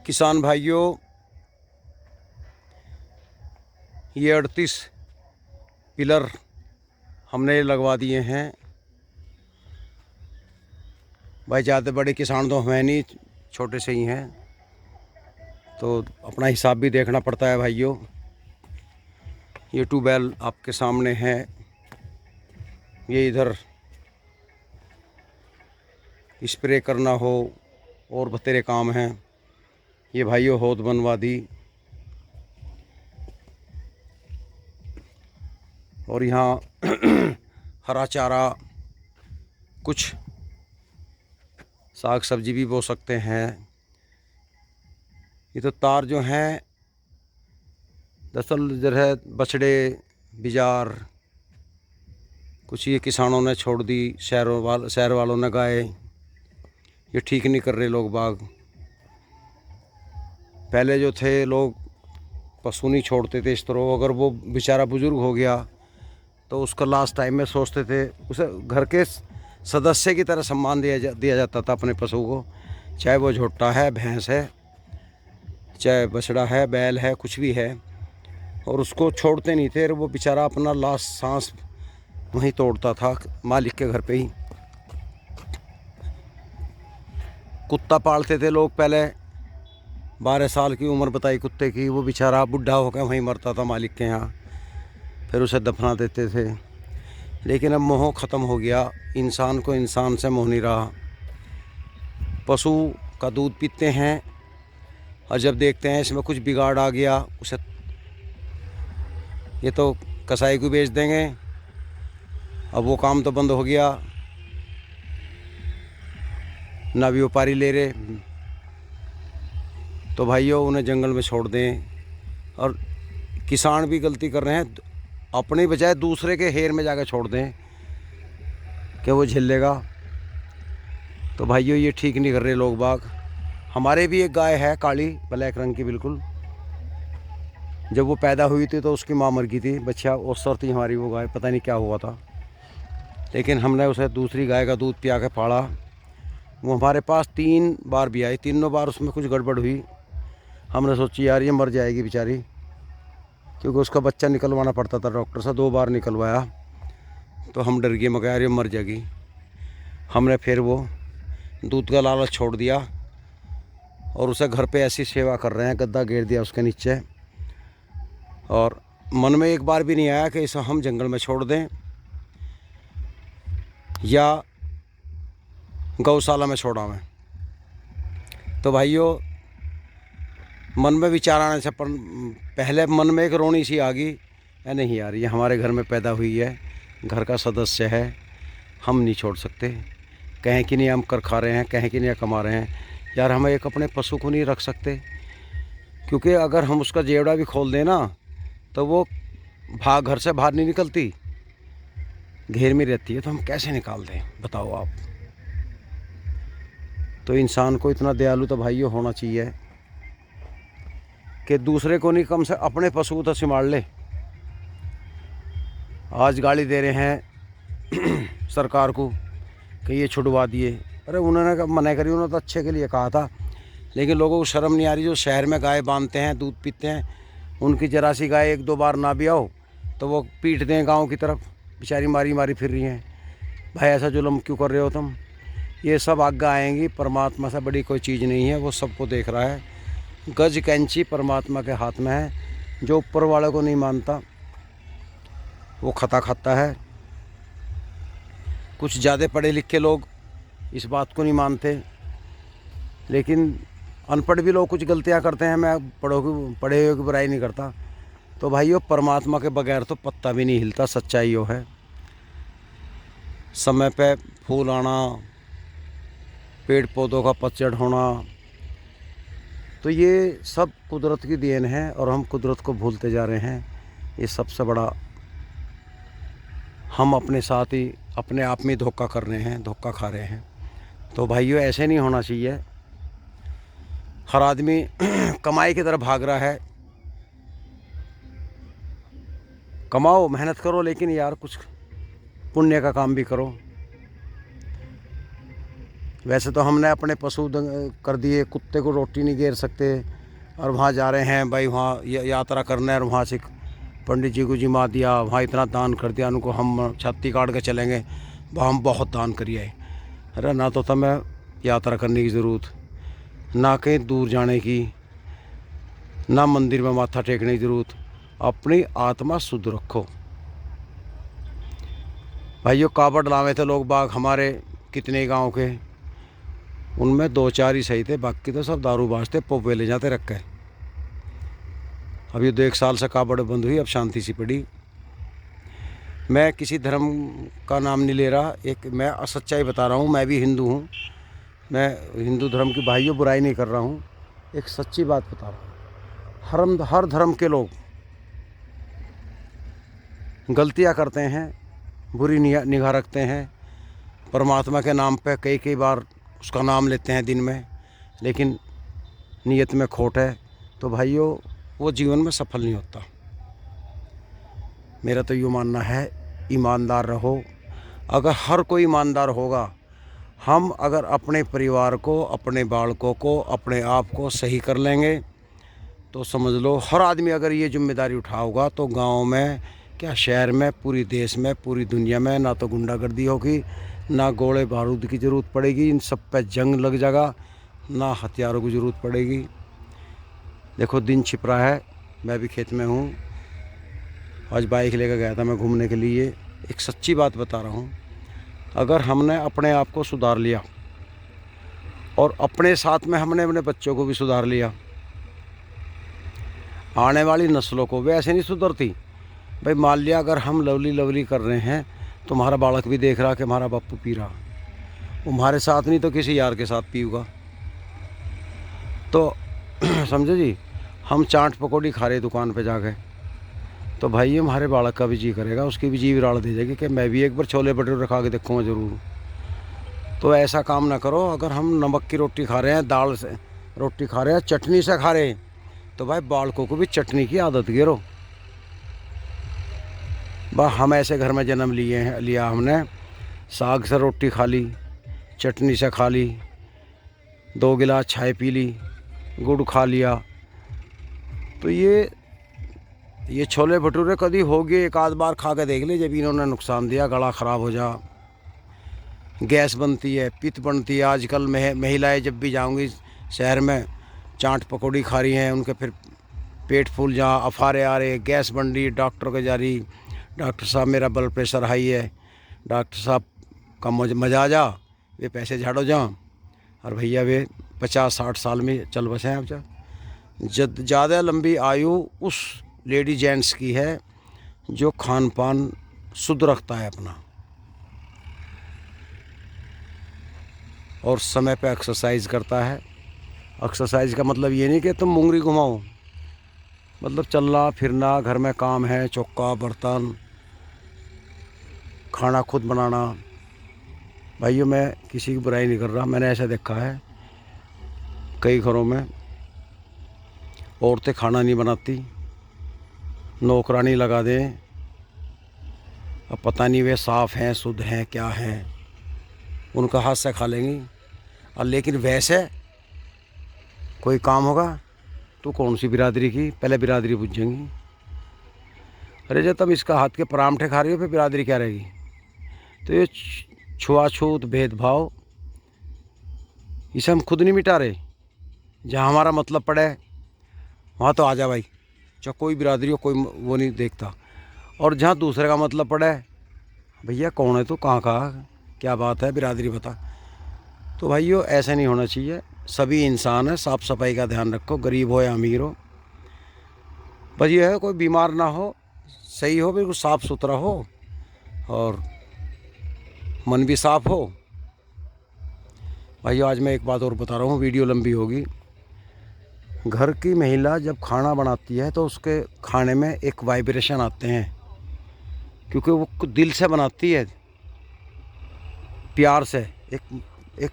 किसान भाइयों, ये 38 पिलर हमने लगवा दिए हैं। भाई ज़्यादा बड़े किसान तो हैं नहीं, छोटे से ही हैं, तो अपना हिसाब भी देखना पड़ता है भाइयों। ये ट्यूबवेल आपके सामने है, ये इधर स्प्रे करना हो और बतेरे काम हैं। ये भाइयों हौद बनवा दी, और यहाँ हरा चारा, कुछ साग सब्जी भी बो सकते हैं। ये तो तार जो हैं दरअसल जो है बछड़े बिजार कुछ ये किसानों ने छोड़ दी, शहर वालों ने गाय। ये ठीक नहीं कर रहे लोग बाग। पहले जो थे लोग पशु नहीं छोड़ते थे इस तरह। अगर वो बेचारा बुजुर्ग हो गया तो उसका लास्ट टाइम में सोचते थे, उसे घर के सदस्य की तरह सम्मान दिया जाता था अपने पशु को। चाहे वो झोटा है, भैंस है, चाहे बछड़ा है, बैल है, कुछ भी है, और उसको छोड़ते नहीं थे। वो बेचारा अपना लास्ट सांस वहीं तोड़ता था, मालिक के घर पे ही। कुत्ता पालते थे लोग पहले, 12 साल की उम्र बताई कुत्ते की, वो बेचारा बुढ़ा होकर वहीं मरता था मालिक के यहाँ, फिर उसे दफना देते थे। लेकिन अब मोह ख़त्म हो गया, इंसान को इंसान से मोह नहीं रहा। पशु का दूध पीते हैं, और जब देखते हैं इसमें कुछ बिगाड़ आ गया, उसे ये तो कसाई को बेच देंगे। अब वो काम तो बंद हो गया, ना व्यापारी ले रहे। तो भाइयों उन्हें जंगल में छोड़ दें। और किसान भी गलती कर रहे हैं, अपनी बजाय दूसरे के हेर में जाकर छोड़ दें कि वो झेल लेगा। तो भाइयों ये ठीक नहीं कर रहे लोग बाग। हमारे भी एक गाय है काली ब्लैक रंग की बिल्कुल। जब वो पैदा हुई थी तो उसकी माँ मर गई थी, बच्चा ओसर थी हमारी वो गाय, पता नहीं क्या हुआ था। लेकिन हमने उसे दूसरी गाय का दूध पिया के पाला। वो हमारे पास 3 बार भी आई, तीनों बार उसमें कुछ गड़बड़ हुई। हमने सोची यार ये मर जाएगी बेचारी, क्योंकि उसका बच्चा निकलवाना पड़ता था डॉक्टर से। 2 बार निकलवाया तो हम डर गए, मगर यार ये मर जाएगी। हमने फिर वो दूध का लालच छोड़ दिया, और उसे घर पे ऐसी सेवा कर रहे हैं, गद्दा घेर दिया उसके नीचे। और मन में एक बार भी नहीं आया कि इसे हम जंगल में छोड़ दें या गौशाला में छोड़ावें। तो भाइयों मन में विचार आने से पहले मन में एक रोनी सी आ गई, या नहीं यार ये हमारे घर में पैदा हुई है, घर का सदस्य है, हम नहीं छोड़ सकते। कहें कि नहीं हम कर खा रहे हैं, कहें कि नहीं कमा रहे हैं, यार हम एक अपने पशु को नहीं रख सकते। क्योंकि अगर हम उसका जेवड़ा भी खोल दें ना, तो वो घर से बाहर नहीं निकलती, घेर में रहती है। तो हम कैसे निकाल दें बताओ आप। तो इंसान को इतना दयालु तो भाइयों होना चाहिए कि दूसरे को नहीं, कम से अपने पशु को तो संभाल ले। आज गाली दे रहे हैं सरकार को कि ये छुड़वा दिए। अरे उन्होंने मना करी, उन्होंने तो अच्छे के लिए कहा था। लेकिन लोगों को शर्म नहीं आ रही। जो शहर में गाय बांधते हैं, दूध पीते हैं, उनकी जरा सी गाय 1-2 बार ना भी आओ तो वो पीट दें गाँव की तरफ, बेचारी मारी मारी फिर रही हैं। भाई ऐसा जुल्म क्यों कर रहे हो तुम। ये सब आज्ञा आएंगी, परमात्मा से बड़ी कोई चीज़ नहीं है, वो सबको देख रहा है। गज कैंची परमात्मा के हाथ में है। जो ऊपर वाले को नहीं मानता वो खता खाता है। कुछ ज़्यादा पढ़े लिखे लोग इस बात को नहीं मानते, लेकिन अनपढ़ भी लोग कुछ गलतियां करते हैं। मैं पढ़े हुए की बुराई नहीं करता। तो भाइयों परमात्मा के बगैर तो पत्ता भी नहीं हिलता, सच्चाई वो है। समय पे फूल आना, पेड़ पौधों का पतझड़ होना, तो ये सब कुदरत की देन है, और हम कुदरत को भूलते जा रहे हैं। ये सबसे बड़ा हम अपने साथ ही अपने आप में धोखा कर रहे हैं, धोखा खा रहे हैं। तो भाइयों ऐसे नहीं होना चाहिए। हर आदमी कमाई की तरफ भाग रहा है। कमाओ, मेहनत करो, लेकिन यार कुछ पुण्य का काम भी करो। वैसे तो हमने अपने पशु कर दिए, कुत्ते को रोटी नहीं घेर सकते, और वहाँ जा रहे हैं भाई, वहाँ यात्रा करना है, और वहाँ से पंडित जी को जिमा दिया, वहाँ इतना दान कर दिया उनको, हम छाती काट के चलेंगे, वहाँ हम बहुत दान करिए। अरे ना तो हमें यात्रा करने की ज़रूरत, ना कहीं दूर जाने की, ना मंदिर में माथा टेकने की ज़रूरत। अपनी आत्मा शुद्ध रखो भाइयों। कावड़ लावे थे लोग बाग हमारे कितने गांव के, उनमें 2-4 ही सही थे, बाकी तो सब दारूबाज थे, पोपे ले जाते रख के। अब ये 2-1 साल से कावड़ बंद हुई, अब शांति सी पड़ी। मैं किसी धर्म का नाम नहीं ले रहा, एक मैं सच्चाई बता रहा हूँ। मैं भी हिंदू हूँ, मैं हिंदू धर्म की भाइयों बुराई नहीं कर रहा हूँ, एक सच्ची बात बता रहा हूँ। हर धर्म के लोग गलतियाँ करते हैं, बुरी निगाह रखते हैं, परमात्मा के नाम पे कई बार उसका नाम लेते हैं दिन में, लेकिन नीयत में खोट है, तो भाइयों वो जीवन में सफल नहीं होता। मेरा तो यूँ मानना है, ईमानदार रहो। अगर हर कोई ईमानदार होगा, हम अगर अपने परिवार को, अपने बालकों को, अपने आप को सही कर लेंगे, तो समझ लो हर आदमी अगर ये जिम्मेदारी उठाओगा, तो गांव में क्या, शहर में, पूरी देश में, पूरी दुनिया में ना तो गुंडागर्दी होगी, ना गोले बारूद की ज़रूरत पड़ेगी, इन सब पे जंग लग जाएगा, ना हथियारों की ज़रूरत पड़ेगी। देखो दिन छिप रहा है, मैं भी खेत में हूँ, आज बाइक लेकर गया था मैं घूमने के लिए। एक सच्ची बात बता रहा हूँ, अगर हमने अपने आप को सुधार लिया और अपने साथ में हमने अपने बच्चों को भी सुधार लिया, आने वाली नस्लों को भी ऐसे नहीं सुधरती। भाई मान लिया अगर हम लवली कर रहे हैं, तो हमारा बालक भी देख रहा कि हमारा बापू पी रहा, वो हमारे साथ नहीं तो किसी यार के साथ पीऊगा, तो समझो जी, हम चाट पकौड़ी खा रहे दुकान पे जाके, तो भाई हमारे बालक का भी जी करेगा, उसकी भी जी विराड़ दे जाएगी कि मैं भी एक बार छोले भटूरे खा के देखूँगा ज़रूर। तो ऐसा काम ना करो। अगर हम नमक की रोटी खा रहे हैं, दाल से रोटी खा रहे हैं, चटनी से खा रहे हैं, तो भाई बालकों को भी चटनी की आदत गिरो। हम ऐसे घर में जन्म लिया हमने, साग से रोटी खा ली, चटनी से खा ली, 2 गिलास चाय पी ली, गुड़ खा लिया, तो ये छोले भटूरे कभी हो गए, एक आध बार खा के देख ले, जब इन्होंने नुकसान दिया, गला ख़राब हो जा, गैस बनती है, पित्त बनती है। आजकल महिलाएं जब भी जाऊंगी शहर में, चाट पकौड़ी खा रही हैं, उनके फिर पेट फूल जा, अफारे आ रहे, गैस बन रही, डॉक्टर को जा रही, डॉक्टर साहब मेरा ब्लड प्रेशर हाई है, डॉक्टर साहब का मजा आ जा, वे पैसे झाड़ो जा, और भैया वे 50-60 साल में चल बसे हैं। अब जा ज़्यादा लंबी आयु उस लेडी जेंट्स की है जो खान पान शुद्ध रखता है अपना, और समय पे एक्सरसाइज करता है। एक्सरसाइज का मतलब ये नहीं कि तुम मुंगरी घुमाओ, मतलब चलना फिरना, घर में काम है, चौका बर्तन, खाना खुद बनाना। भाइयों मैं किसी की बुराई नहीं कर रहा, मैंने ऐसा देखा है कई घरों में औरतें खाना नहीं बनाती, नौकरानी लगा दें, अब पता नहीं वे साफ़ हैं, शुद्ध हैं, क्या हैं, उनका हाथ से खा लेंगी। और लेकिन वैसे कोई काम होगा तो कौन सी बिरादरी की, पहले बिरादरी पूछेंगी। अरे जब तुम इसका हाथ के परांठे खा रही हो, फिर बिरादरी क्या रहेगी। तो ये छुआछूत भेदभाव, इसे हम खुद नहीं मिटा रहे। जहाँ हमारा मतलब पड़े वहाँ तो आ जा भाई, चाहे कोई बिरादरी हो, कोई वो नहीं देखता। और जहाँ दूसरे का मतलब पड़े, भैया कौन है तू, कहाँ का, क्या बात है, बिरादरी बता। तो भाइयों ऐसा नहीं होना चाहिए। सभी इंसान है, साफ़ सफाई का ध्यान रखो, गरीब हो या अमीर हो, बस ये है कोई बीमार ना हो, सही हो, बिल्कुल साफ़ सुथरा हो, और मन भी साफ़ हो। भाइयों आज मैं एक बात और बता रहा हूँ, वीडियो लंबी होगी। घर की महिला जब खाना बनाती है तो उसके खाने में एक वाइब्रेशन आते हैं, क्योंकि वो दिल से बनाती है, प्यार से, एक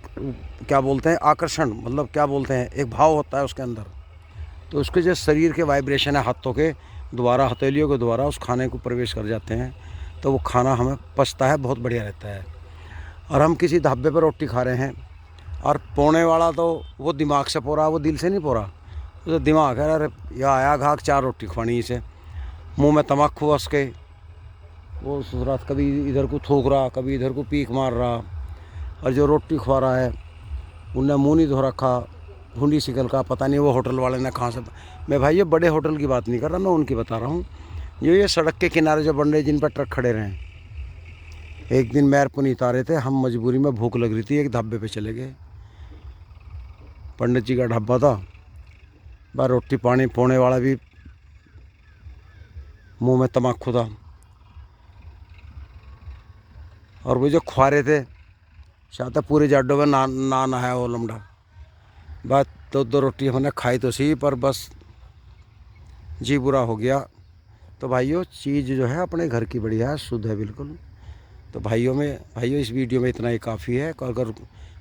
क्या बोलते हैं, आकर्षण, मतलब क्या बोलते हैं, एक भाव होता है उसके अंदर। तो उसके जो शरीर के वाइब्रेशन है, हाथों के द्वारा, हथेलियों के द्वारा उस खाने को प्रवेश कर जाते हैं, तो वो खाना हमें पचता है, बहुत बढ़िया रहता है। और हम किसी ढाबे पर रोटी खा रहे हैं, और पोने वाला तो वो दिमाग से पो रहा, वो दिल से नहीं पो रहा। तो दिमाग है, अरे या आया घाक 4 रोटी खवानी इसे, मुंह में तम्बाकू हंस के वो रात कभी इधर को थूक रहा, कभी इधर को पीक मार रहा। और जो रोटी खवा रहा है उनने मुंह नहीं धो रखा, ढूंढी शिकल का, पता नहीं वो होटल वाले ने कहाँ से। मैं भाई ये बड़े होटल की बात नहीं कर रहा, मैं उनकी बता रहा हूँ। ये सड़क के किनारे जो बन रहे जिन पर ट्रक खड़े रहे। एक दिन मैर पुनीत आ रहे थे, हम मजबूरी में भूख लग रही थी, एक ढाबे पे चले गए। पंडित जी का ढाबा था, बस रोटी पानी पोने वाला भी मुंह में तम्बाकू था। और वो जो खुआरे थे शायद पूरे जाडो में ना नहाया वो लमड़ा। बस 2 रोटी हमने खाई तो सी, पर बस जी बुरा हो गया। तो भाइयों चीज़ जो है अपने घर की बढ़िया है, शुद्ध है बिल्कुल। तो भाइयों इस वीडियो में इतना ही काफ़ी है। अगर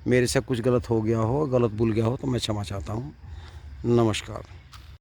मेरे से कुछ गलत हो गया हो, गलत भूल गया हो तो मैं क्षमा चाहता हूँ। नमस्कार।